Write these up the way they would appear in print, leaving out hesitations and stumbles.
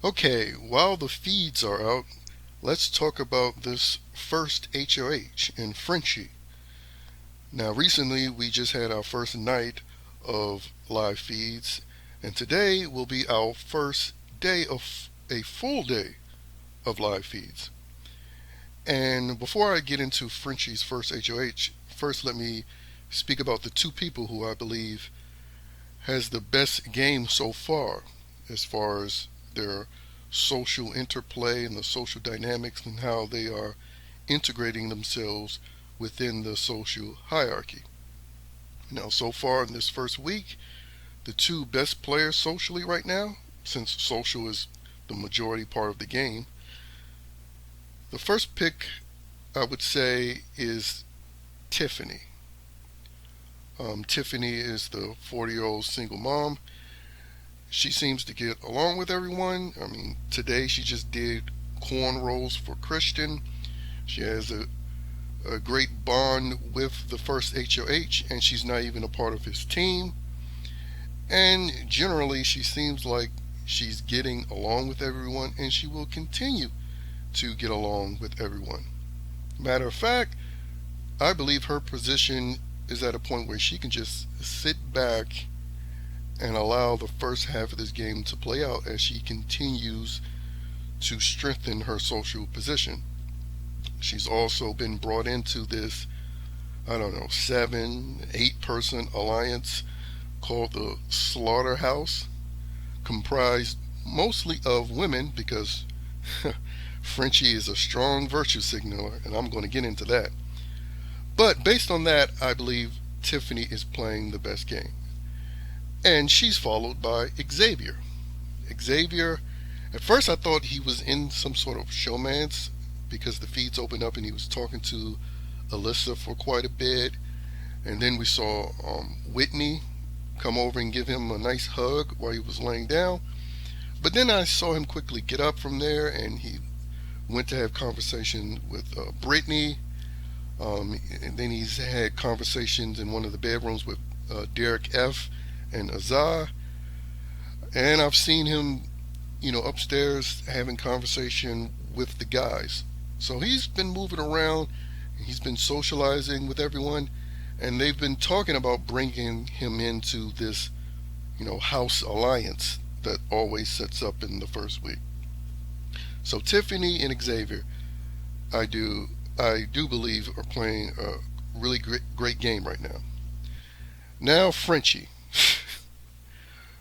Okay, while the feeds are out, let's talk about this first HOH in Frenchie. Now, recently we just had our first night of live feeds, and today will be our first day of a full day of live feeds. And before I get into Frenchie's first HOH, first let me speak about the two people who I believe has the best game so far as their social interplay and the social dynamics and how they are integrating themselves within the social hierarchy. Now, so far in this first week, the two best players socially right now, since social is the majority part of the game, the first pick I would say is Tiffany. Tiffany is the 40-year-old single mom. She seems to get along with everyone. I mean, today she just did cornrows for Christian. She has a great bond with the first HOH, and she's not even a part of his team. And generally, she seems like she's getting along with everyone, and she will continue to get along with everyone. Matter of fact, I believe her position is at a point where she can just sit back and allow the first half of this game to play out as she continues to strengthen her social position. She's also been brought into this, I don't know, 7, 8 person alliance called the Slaughterhouse, comprised mostly of women because Frenchie is a strong virtue signaler, and I'm going to get into that. But based on that, I believe Tiffany is playing the best game. And she's followed by Xavier. Xavier, at first I thought he was in some sort of showmance because the feeds opened up and he was talking to Alyssa for quite a bit. And then we saw Whitney come over and give him a nice hug while he was laying down. But then I saw him quickly get up from there and he went to have conversation with Brittany. And then he's had conversations in one of the bedrooms with Derek F. and Azar. And I've seen him, upstairs having conversation with the guys. So he's been moving around. He's been socializing with everyone. And they've been talking about bringing him into this, house alliance that always sets up in the first week. So Tiffany and Xavier, I do believe are playing a really great game right now. Now Frenchie.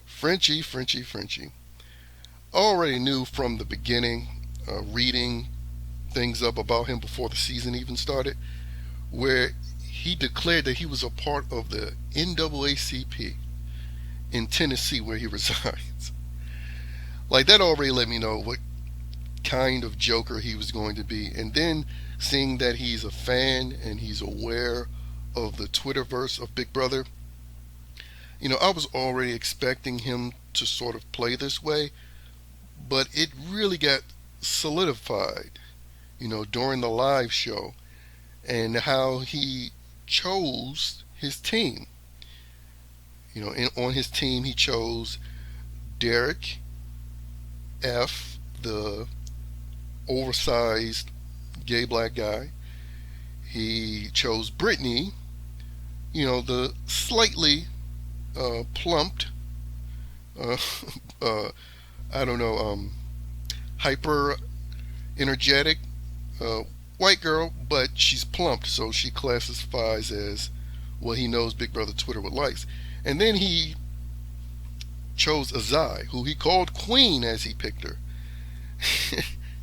Frenchie. I already knew from the beginning, reading things up about him before the season even started, where he declared that he was a part of the NAACP in Tennessee where he resides. Like, that already let me know what kind of joker he was going to be. And then seeing that he's a fan and he's aware of the Twitterverse of Big Brother, I was already expecting him to sort of play this way, but it really got solidified, during the live show and how he chose his team. On his team he chose Derek F., the oversized gay black guy. He chose Brittany, the slightly plumped, I don't know, hyper energetic white girl, but she's plumped, so she classifies as what he knows Big Brother Twitter would like. And then he chose Azai, who he called Queen as he picked her.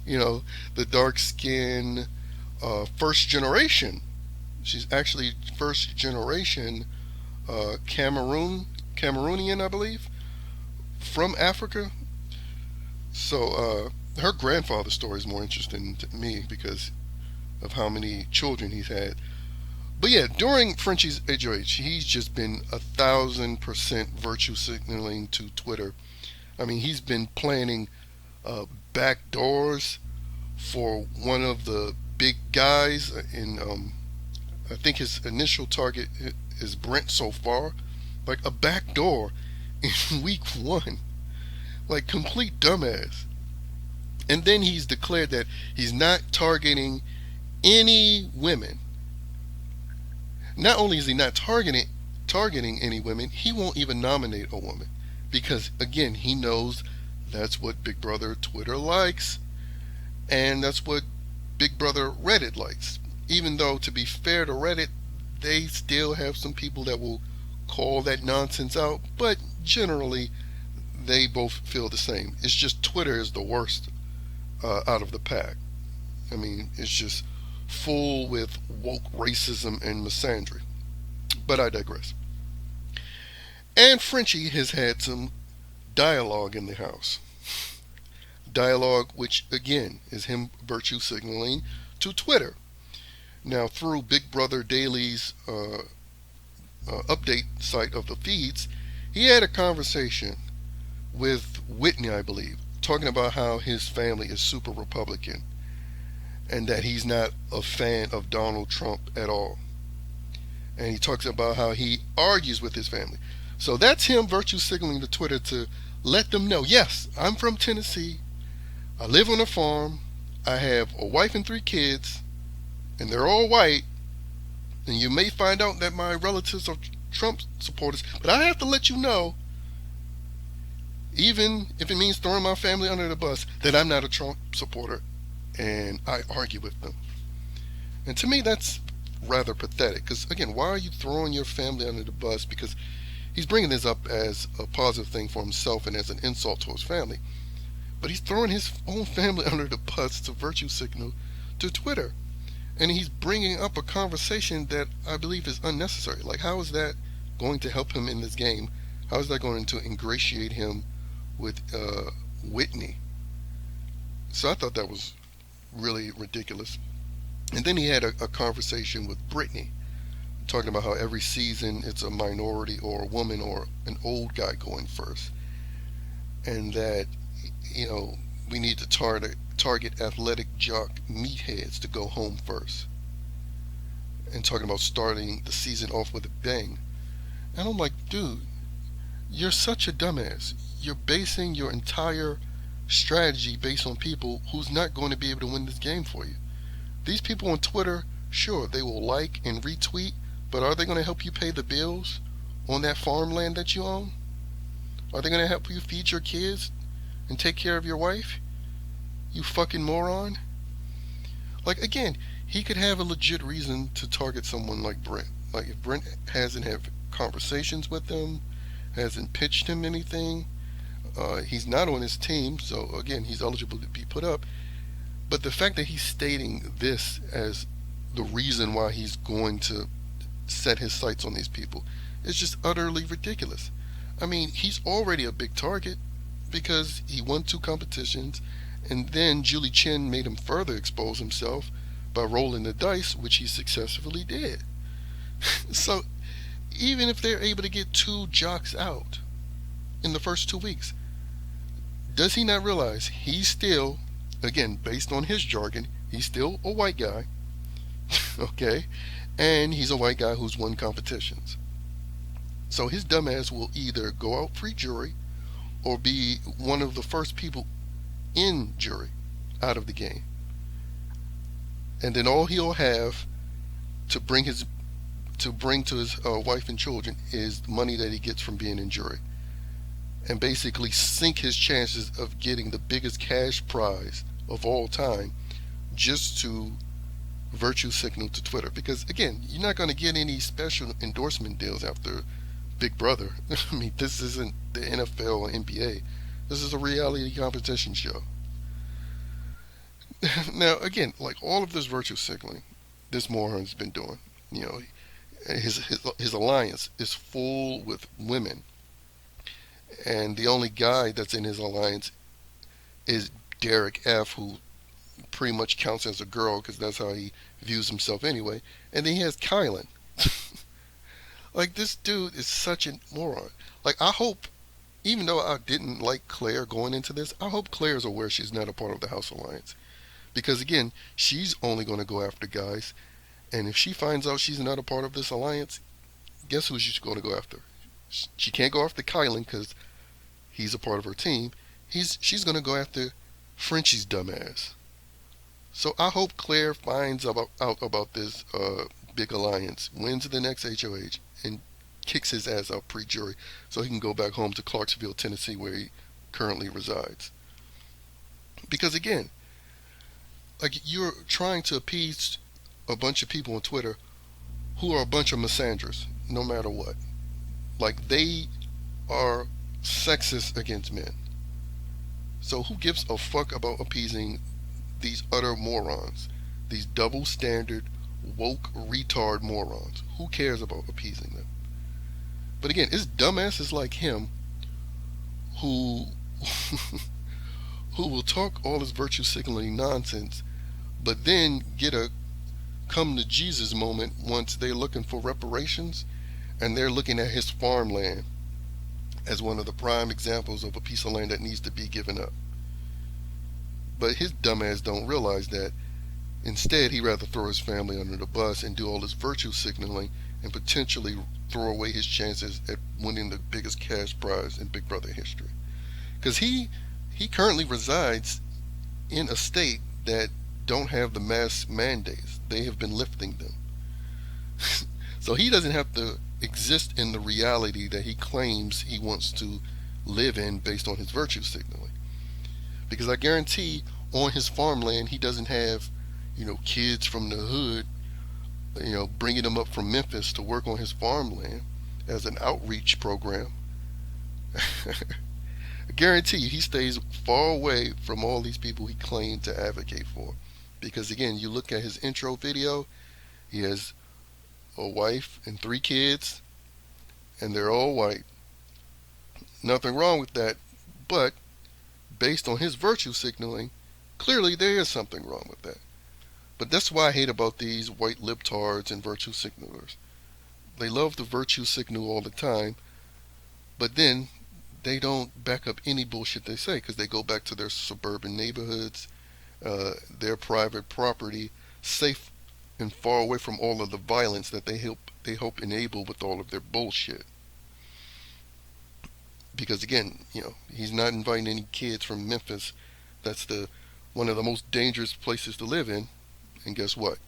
The dark skin, first generation. She's actually first generation Cameroonian, I believe, from Africa. So her grandfather's story is more interesting to me because of how many children he's had. But yeah, during Frenchie's HOH, he's just been 1,000% virtue signaling to Twitter. I mean, he's been planning back doors for one of the big guys in I think his initial target is Brent so far. Like, a back door in week 1. Like, complete dumbass. And then he's declared that he's not targeting any women. Not only is he not targeting any women, he won't even nominate a woman because again, he knows that's what Big Brother Twitter likes and that's what Big Brother Reddit likes. Even though, to be fair to Reddit, they still have some people that will call that nonsense out, but generally they both feel the same. It's just Twitter is the worst out of the pack. I mean, it's just full with woke racism and misandry. But I digress. And Frenchie has had some dialogue in the house. Dialogue which, again, is him virtue signaling to Twitter. Now, through Big Brother Daily's update site of the feeds, he had a conversation with Whitney, I believe, talking about how his family is super Republican and that he's not a fan of Donald Trump at all. And he talks about how he argues with his family. So that's him virtue signaling to Twitter to let them know, yes, I'm from Tennessee. I live on a farm. I have a wife and 3 kids, and they're all white. And you may find out that my relatives are Trump supporters, but I have to let you know, even if it means throwing my family under the bus, that I'm not a Trump supporter, and I argue with them. And to me, that's rather pathetic, because again, why are you throwing your family under the bus? Because he's bringing this up as a positive thing for himself and as an insult to his family, but he's throwing his own family under the bus to virtue signal to Twitter. And he's bringing up a conversation that I believe is unnecessary. Like, how is that going to help him in this game? How is that going to ingratiate him with Whitney? So I thought that was really ridiculous. And then he had a conversation with Brittany, talking about how every season it's a minority or a woman or an old guy going first. And that, we need to target athletic jock meatheads to go home first. And talking about starting the season off with a bang. And I'm like, dude, you're such a dumbass. You're basing your entire strategy based on people who's not going to be able to win this game for you. These people on Twitter, sure, they will like and retweet, but are they going to help you pay the bills on that farmland that you own? Are they going to help you feed your kids and take care of your wife? You fucking moron. Like, again, he could have a legit reason to target someone like Brent. Like, if Brent hasn't had conversations with him, hasn't pitched him anything, he's not on his team, so again, he's eligible to be put up. But the fact that he's stating this as the reason why he's going to set his sights on these people is just utterly ridiculous. I mean, he's already a big target because he won 2 competitions, and then Julie Chen made him further expose himself by rolling the dice, which he successfully did. So even if they're able to get 2 jocks out in the first 2 weeks, does he not realize he's still, again, based on his jargon, he's still a white guy, okay? And he's a white guy who's won competitions. So his dumbass will either go out free jury or be one of the first people in jury out of the game. And then all he'll have to bring to his wife and children is the money that he gets from being in jury. And basically sink his chances of getting the biggest cash prize of all time just to virtue signal to Twitter. Because again, you're not going to get any special endorsement deals after Big Brother. I mean, this isn't the NFL or NBA. This is a reality competition show. Now, again, like all of this virtue signaling, this moron's been doing. His alliance is full with women, and the only guy that's in his alliance is Derek F., who pretty much counts as a girl because that's how he views himself anyway. And then he has Kylan. Like, this dude is such a moron. Like, I hope, even though I didn't like Claire going into this, I hope Claire's aware she's not a part of the House Alliance. Because again, she's only going to go after guys. And if she finds out she's not a part of this alliance, guess who she's going to go after? She can't go after Kylan because he's a part of her team. She's going to go after Frenchie's dumbass. So I hope Claire finds out about this big alliance, wins the next HOH, and kicks his ass out pre-jury so he can go back home to Clarksville, Tennessee, where he currently resides. Because again, like you're trying to appease a bunch of people on Twitter who are a bunch of misanders, no matter what. Like they are sexist against men. So who gives a fuck about appeasing these utter morons? These double standard, woke, retard morons. Who cares about appeasing them? But again, it's dumbasses like him who who will talk all this virtue signaling nonsense, but then get a come to Jesus moment once they're looking for reparations and they're looking at his farmland as one of the prime examples of a piece of land that needs to be given up. But his dumbass don't realize that instead he'd rather throw his family under the bus and do all this virtue signaling and potentially throw away his chances at winning the biggest cash prize in Big Brother history. Because he currently resides in a state that don't have the mask mandates. They have been lifting them. So he doesn't have to exist in the reality that he claims he wants to live in based on his virtue signaling. Because I guarantee on his farmland he doesn't have, kids from the hood, bringing them up from Memphis to work on his farmland as an outreach program. I guarantee you he stays far away from all these people he claimed to advocate for. Because again, you look at his intro video, he has a wife and 3 kids, and they're all white. Nothing wrong with that, but based on his virtue signaling, clearly there is something wrong with that. But that's why I hate about these white libtards and virtue signalers. They love to virtue signal all the time, but then they don't back up any bullshit they say because they go back to their suburban neighborhoods, their private property, safe and far away from all of the violence that they hope enable with all of their bullshit. Because again, he's not inviting any kids from Memphis. That's one of the most dangerous places to live in. And guess what?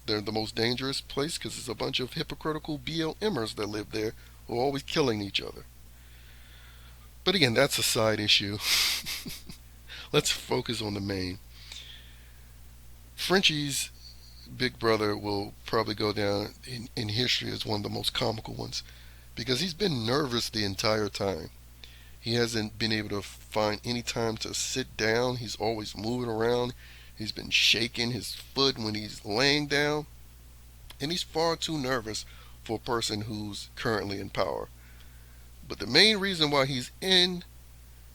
They're the most dangerous place because it's a bunch of hypocritical BLMers that live there who are always killing each other. But again, that's a side issue. Let's focus on the main. Frenchie's big brother will probably go down in history as one of the most comical ones because he's been nervous the entire time. He hasn't been able to find any time to sit down. He's always moving around. He's been shaking his foot when he's laying down. And he's far too nervous for a person who's currently in power. But the main reason why he's in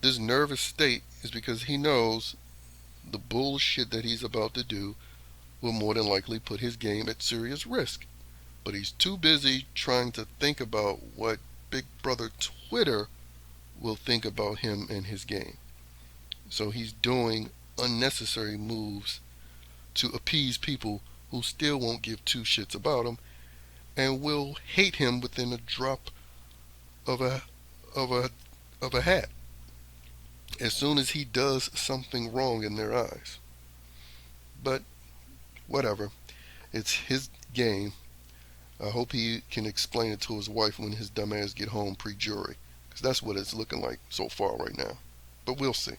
this nervous state is because he knows the bullshit that he's about to do will more than likely put his game at serious risk. But he's too busy trying to think about what Big Brother Twitter will think about him and his game. So he's doing unnecessary moves to appease people who still won't give 2 shits about him and will hate him within a drop of a hat as soon as he does something wrong in their eyes. But whatever, it's his game. I hope he can explain it to his wife when his dumb ass get home pre-jury, because that's what it's looking like so far right now. But we'll see.